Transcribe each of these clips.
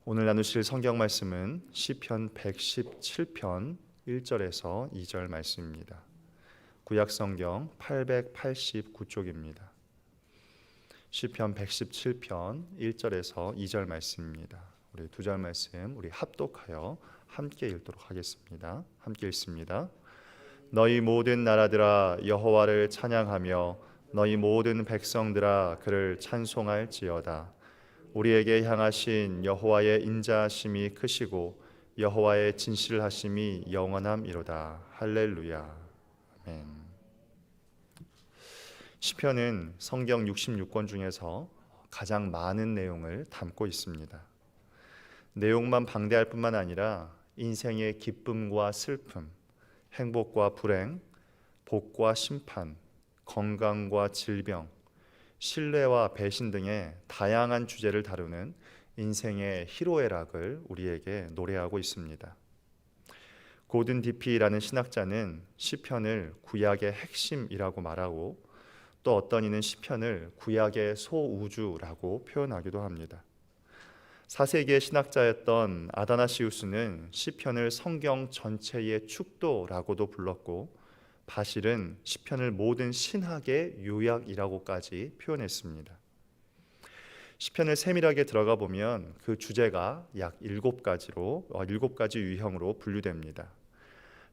오늘 나누실 성경 말씀은 시편 117편 1절에서 2절 말씀입니다. 구약 성경 889쪽입니다. 시편 117편 1절에서 2절 말씀입니다. 우리 두 절 말씀 우리 합독하여 함께 읽도록 하겠습니다. 함께 읽습니다. 너희 모든 나라들아 여호와를 찬양하며 너희 모든 백성들아 그를 찬송할지어다. 우리에게 향하신 여호와의 인자하심이 크시고 여호와의 진실하심이 영원함이로다. 할렐루야. 아멘. 시편은 성경 66권 중에서 가장 많은 내용을 담고 있습니다. 내용만 방대할 뿐만 아니라 인생의 기쁨과 슬픔, 행복과 불행, 복과 심판, 건강과 질병, 신뢰와 배신 등의 다양한 주제를 다루는 인생의 희로애락을 우리에게 노래하고 있습니다. 고든 디피라는 신학자는 시편을 구약의 핵심이라고 말하고 또 어떤 이는 시편을 구약의 소우주라고 표현하기도 합니다. 4세기의 신학자였던 아다나시우스는 시편을 성경 전체의 축도라고도 불렀고 바실은 시편을 모든 신학의 요약이라고까지 표현했습니다. 시편을 세밀하게 들어가 보면 그 주제가 약 7가지 유형으로 분류됩니다.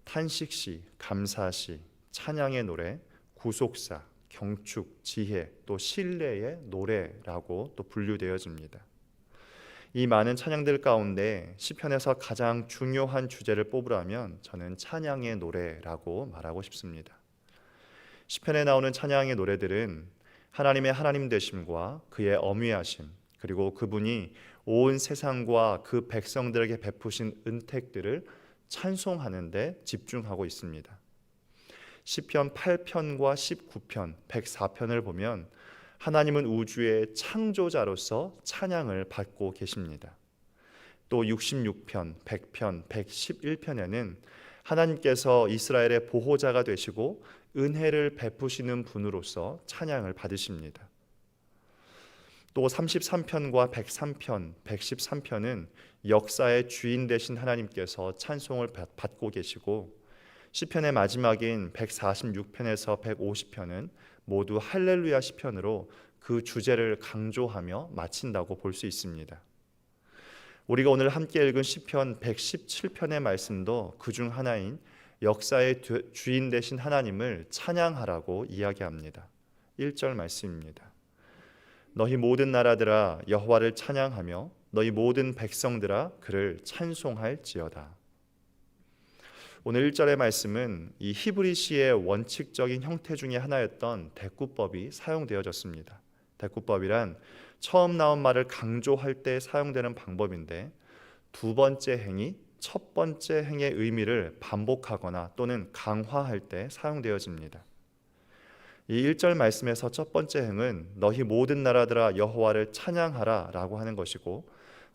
탄식시, 감사시, 찬양의 노래, 구속사, 경축, 지혜, 또 신뢰의 노래라고 또 분류되어집니다. 이 많은 찬양들 가운데 시편에서 가장 중요한 주제를 뽑으라면 저는 찬양의 노래라고 말하고 싶습니다. 시편에 나오는 찬양의 노래들은 하나님의 하나님 되심과 그의 엄위하심, 그리고 그분이 온 세상과 그 백성들에게 베푸신 은택들을 찬송하는 데 집중하고 있습니다. 시편 8편과 19편, 104편을 보면 하나님은 우주의 창조자로서 찬양을 받고 계십니다. 또 66편, 100편, 111편에는 하나님께서 이스라엘의 보호자가 되시고 은혜를 베푸시는 분으로서 찬양을 받으십니다. 또 33편과 103편, 113편은 역사의 주인 되신 하나님께서 찬송을 받고 계시고 시편의 마지막인 146편에서 150편은 모두 할렐루야 시편으로 그 주제를 강조하며 마친다고 볼 수 있습니다. 우리가 오늘 함께 읽은 시편 117편의 말씀도 그중 하나인 역사의 주인 되신 하나님을 찬양하라고 이야기합니다. 1절 말씀입니다. 너희 모든 나라들아 여호와를 찬양하며 너희 모든 백성들아 그를 찬송할지어다. 오늘 1절의 말씀은 이 히브리시의 원칙적인 형태 중에 하나였던 대꾸법이 사용되어졌습니다. 대꾸법이란 처음 나온 말을 강조할 때 사용되는 방법인데 두 번째 행이 첫 번째 행의 의미를 반복하거나 또는 강화할 때 사용되어집니다. 이 1절 말씀에서 첫 번째 행은 너희 모든 나라들아 여호와를 찬양하라 라고 하는 것이고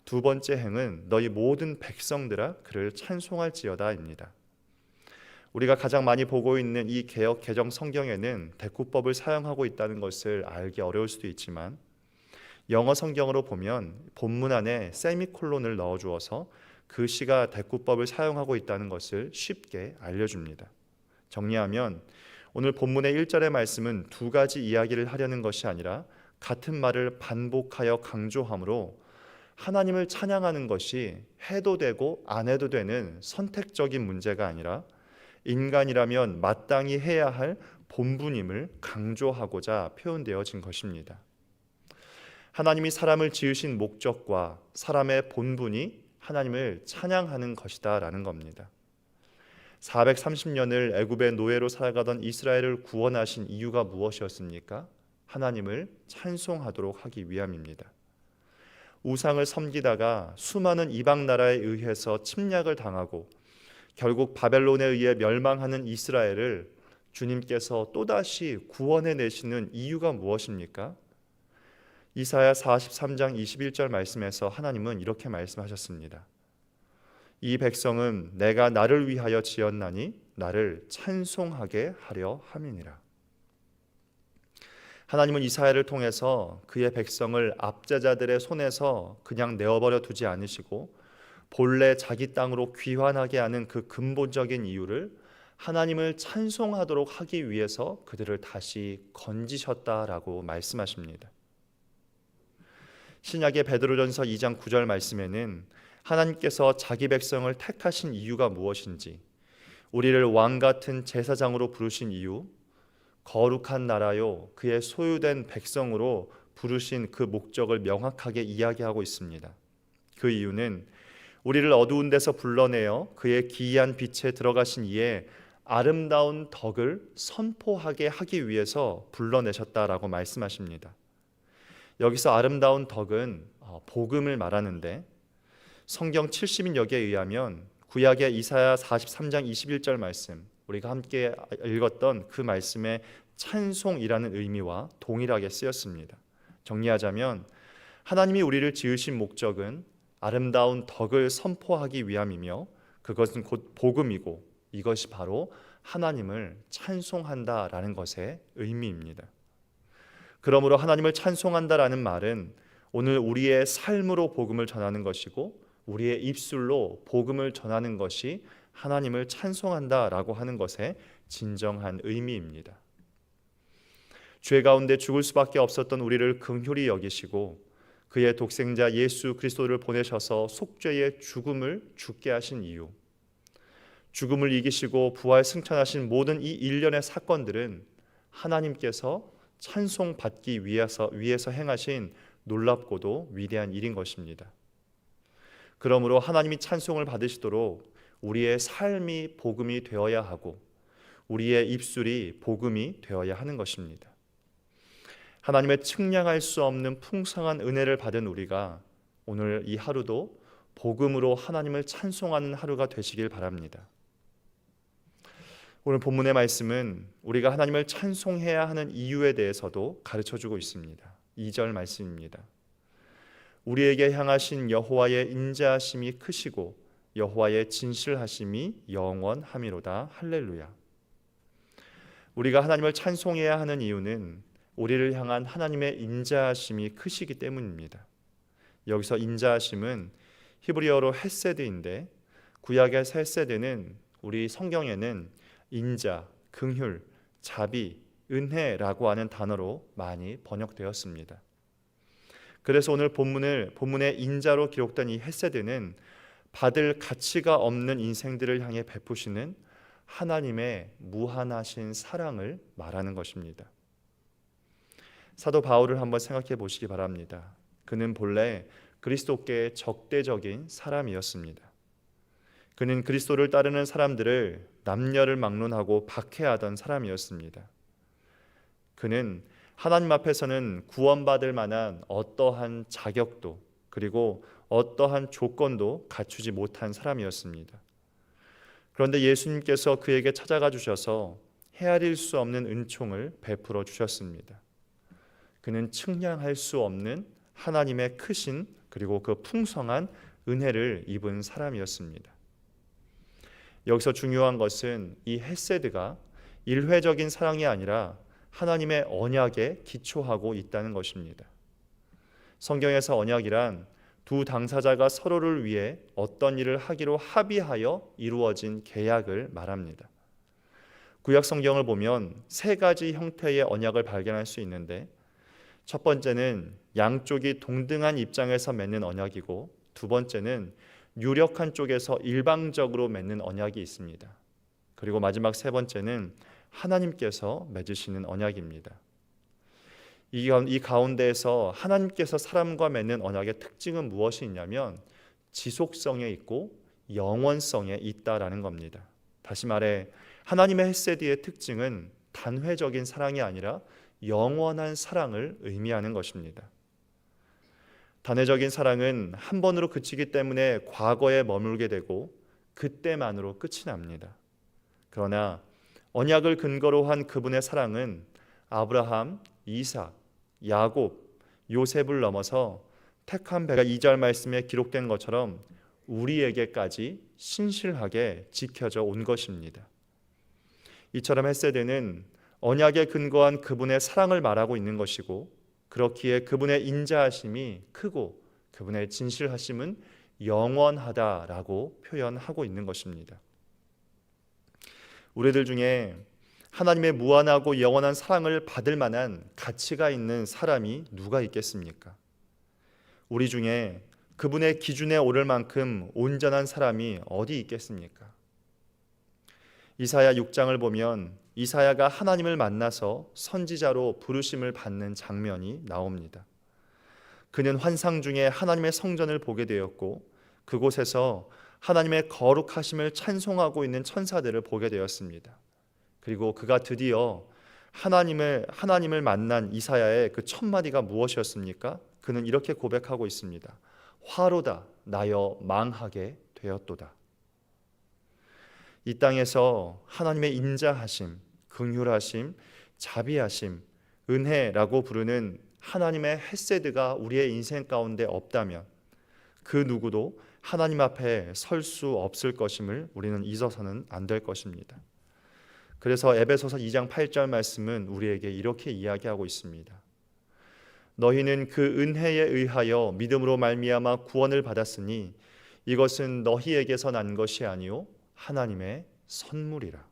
두 번째 행은 너희 모든 백성들아 그를 찬송할지어다입니다. 우리가 가장 많이 보고 있는 이 개역 개정 성경에는 대꾸법을 사용하고 있다는 것을 알기 어려울 수도 있지만 영어 성경으로 보면 본문 안에 세미콜론을 넣어주어서 그 시가 대꾸법을 사용하고 있다는 것을 쉽게 알려줍니다. 정리하면 오늘 본문의 1절의 말씀은 두 가지 이야기를 하려는 것이 아니라 같은 말을 반복하여 강조하므로 하나님을 찬양하는 것이 해도 되고 안 해도 되는 선택적인 문제가 아니라 인간이라면 마땅히 해야 할 본분임을 강조하고자 표현되어진 것입니다. 하나님이 사람을 지으신 목적과 사람의 본분이 하나님을 찬양하는 것이다 라는 겁니다. 430년을 애굽의 노예로 살아가던 이스라엘을 구원하신 이유가 무엇이었습니까? 하나님을 찬송하도록 하기 위함입니다. 우상을 섬기다가 수많은 이방 나라에 의해서 침략을 당하고 결국 바벨론에 의해 멸망하는 이스라엘을 주님께서 또다시 구원해내시는 이유가 무엇입니까? 이사야 43장 21절 말씀에서 하나님은 이렇게 말씀하셨습니다. 이 백성은 내가 나를 위하여 지었나니 나를 찬송하게 하려 함이니라. 하나님은 이사야를 통해서 그의 백성을 압제자들의 손에서 그냥 내어버려 두지 않으시고 본래 자기 땅으로 귀환하게 하는 그 근본적인 이유를 하나님을 찬송하도록 하기 위해서 그들을 다시 건지셨다라고 말씀하십니다. 신약의 베드로전서 2장 9절 말씀에는 하나님께서 자기 백성을 택하신 이유가 무엇인지, 우리를 왕 같은 제사장으로 부르신 이유, 거룩한 나라요 그의 소유된 백성으로 부르신 그 목적을 명확하게 이야기하고 있습니다. 그 이유는 우리를 어두운 데서 불러내어 그의 기이한 빛에 들어가신 이에 아름다운 덕을 선포하게 하기 위해서 불러내셨다라고 말씀하십니다. 여기서 아름다운 덕은 복음을 말하는데, 성경 70인역에 의하면 구약의 이사야 43장 21절 말씀, 우리가 함께 읽었던 그 말씀의 찬송이라는 의미와 동일하게 쓰였습니다. 정리하자면 하나님이 우리를 지으신 목적은 아름다운 덕을 선포하기 위함이며, 그것은 곧 복음이고 이것이 바로 하나님을 찬송한다라는 것의 의미입니다. 그러므로 하나님을 찬송한다라는 말은 오늘 우리의 삶으로 복음을 전하는 것이고, 우리의 입술로 복음을 전하는 것이 하나님을 찬송한다라고 하는 것의 진정한 의미입니다. 죄 가운데 죽을 수밖에 없었던 우리를 긍휼히 여기시고 그의 독생자 예수 그리스도를 보내셔서 속죄의 죽음을 죽게 하신 이유, 죽음을 이기시고 부활 승천하신 모든 이 일련의 사건들은 하나님께서 찬송받기 위해서 행하신 놀랍고도 위대한 일인 것입니다. 그러므로 하나님이 찬송을 받으시도록 우리의 삶이 복음이 되어야 하고 우리의 입술이 복음이 되어야 하는 것입니다. 하나님의 측량할 수 없는 풍성한 은혜를 받은 우리가 오늘 이 하루도 복음으로 하나님을 찬송하는 하루가 되시길 바랍니다. 오늘 본문의 말씀은 우리가 하나님을 찬송해야 하는 이유에 대해서도 가르쳐주고 있습니다. 2절 말씀입니다. 우리에게 향하신 여호와의 인자하심이 크시고 여호와의 진실하심이 영원함이로다. 할렐루야. 우리가 하나님을 찬송해야 하는 이유는 우리를 향한 하나님의 인자하심이 크시기 때문입니다. 여기서 인자하심은 히브리어로 헤세드인데, 구약의 헤세드는 우리 성경에는 인자, 긍휼, 자비, 은혜라고 하는 단어로 많이 번역되었습니다. 그래서 오늘 본문의 인자로 기록된 이 헤세드는 받을 가치가 없는 인생들을 향해 베푸시는 하나님의 무한하신 사랑을 말하는 것입니다. 사도 바울을 한번 생각해 보시기 바랍니다. 그는 본래 그리스도께 적대적인 사람이었습니다. 그는 그리스도를 따르는 사람들을 남녀를 막론하고 박해하던 사람이었습니다. 그는 하나님 앞에서는 구원받을 만한 어떠한 자격도 그리고 어떠한 조건도 갖추지 못한 사람이었습니다. 그런데 예수님께서 그에게 찾아가 주셔서 헤아릴 수 없는 은총을 베풀어 주셨습니다. 그는 측량할 수 없는 하나님의 크신 그리고 그 풍성한 은혜를 입은 사람이었습니다. 여기서 중요한 것은 이 헤세드가 일회적인 사랑이 아니라 하나님의 언약에 기초하고 있다는 것입니다. 성경에서 언약이란 두 당사자가 서로를 위해 어떤 일을 하기로 합의하여 이루어진 계약을 말합니다. 구약 성경을 보면 세 가지 형태의 언약을 발견할 수 있는데, 첫 번째는 양쪽이 동등한 입장에서 맺는 언약이고, 두 번째는 유력한 쪽에서 일방적으로 맺는 언약이 있습니다. 그리고 마지막 세 번째는 하나님께서 맺으시는 언약입니다. 이 가운데에서 하나님께서 사람과 맺는 언약의 특징은 무엇이 있냐면 지속성에 있고 영원성에 있다라는 겁니다. 다시 말해 하나님의 헤세드의 특징은 단회적인 사랑이 아니라 영원한 사랑을 의미하는 것입니다. 단회적인 사랑은 한 번으로 그치기 때문에 과거에 머물게 되고 그때만으로 끝이 납니다. 그러나 언약을 근거로 한 그분의 사랑은 아브라함, 이삭, 야곱, 요셉을 넘어서 택한 배가 2절 말씀에 기록된 것처럼 우리에게까지 신실하게 지켜져 온 것입니다. 이처럼 헤세드는 언약에 근거한 그분의 사랑을 말하고 있는 것이고, 그렇기에 그분의 인자하심이 크고 그분의 진실하심은 영원하다라고 표현하고 있는 것입니다. 우리들 중에 하나님의 무한하고 영원한 사랑을 받을 만한 가치가 있는 사람이 누가 있겠습니까? 우리 중에 그분의 기준에 오를 만큼 온전한 사람이 어디 있겠습니까? 이사야 6장을 보면 이사야가 하나님을 만나서 선지자로 부르심을 받는 장면이 나옵니다. 그는 환상 중에 하나님의 성전을 보게 되었고, 그곳에서 하나님의 거룩하심을 찬송하고 있는 천사들을 보게 되었습니다. 그리고 그가 드디어 하나님을 만난 이사야의 그 첫 마디가 무엇이었습니까? 그는 이렇게 고백하고 있습니다. 화로다 나여 망하게 되었도다. 이 땅에서 하나님의 인자하심, 긍휼하심, 자비하심, 은혜라고 부르는 하나님의 헤세드가 우리의 인생 가운데 없다면 그 누구도 하나님 앞에 설 수 없을 것임을 우리는 잊어서는 안 될 것입니다. 그래서 에베소서 2장 8절 말씀은 우리에게 이렇게 이야기하고 있습니다. 너희는 그 은혜에 의하여 믿음으로 말미암아 구원을 받았으니 이것은 너희에게서 난 것이 아니요 하나님의 선물이라.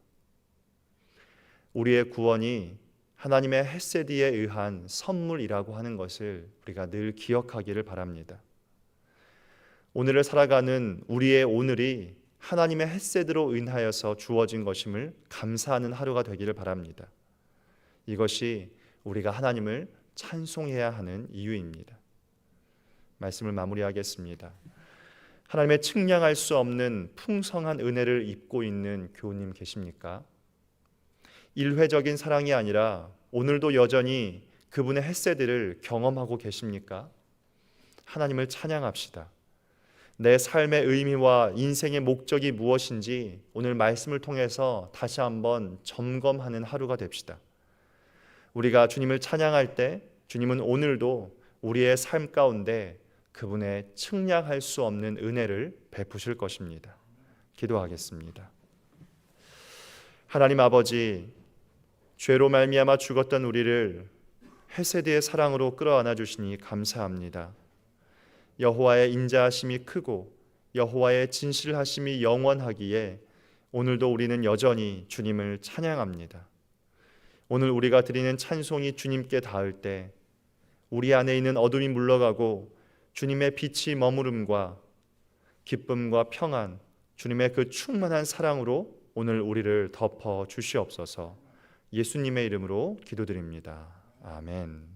우리의 구원이 하나님의 헤세드에 의한 선물이라고 하는 것을 우리가 늘 기억하기를 바랍니다. 오늘을 살아가는 우리의 오늘이 하나님의 헤세드로 인하여서 주어진 것임을 감사하는 하루가 되기를 바랍니다. 이것이 우리가 하나님을 찬송해야 하는 이유입니다. 말씀을 마무리하겠습니다. 하나님의 측량할 수 없는 풍성한 은혜를 입고 있는 교우님 계십니까? 일회적인 사랑이 아니라 오늘도 여전히 그분의 헤세드를 경험하고 계십니까? 하나님을 찬양합시다. 내 삶의 의미와 인생의 목적이 무엇인지 오늘 말씀을 통해서 다시 한번 점검하는 하루가 됩시다. 우리가 주님을 찬양할 때 주님은 오늘도 우리의 삶 가운데 그분의 측량할 수 없는 은혜를 베푸실 것입니다. 기도하겠습니다. 하나님 아버지, 죄로 말미암아 죽었던 우리를 헤세드의 사랑으로 끌어안아 주시니 감사합니다. 여호와의 인자하심이 크고 여호와의 진실하심이 영원하기에 오늘도 우리는 여전히 주님을 찬양합니다. 오늘 우리가 드리는 찬송이 주님께 닿을 때 우리 안에 있는 어둠이 물러가고 주님의 빛이 머무름과 기쁨과 평안, 주님의 그 충만한 사랑으로 오늘 우리를 덮어 주시옵소서. 예수님의 이름으로 기도드립니다. 아멘.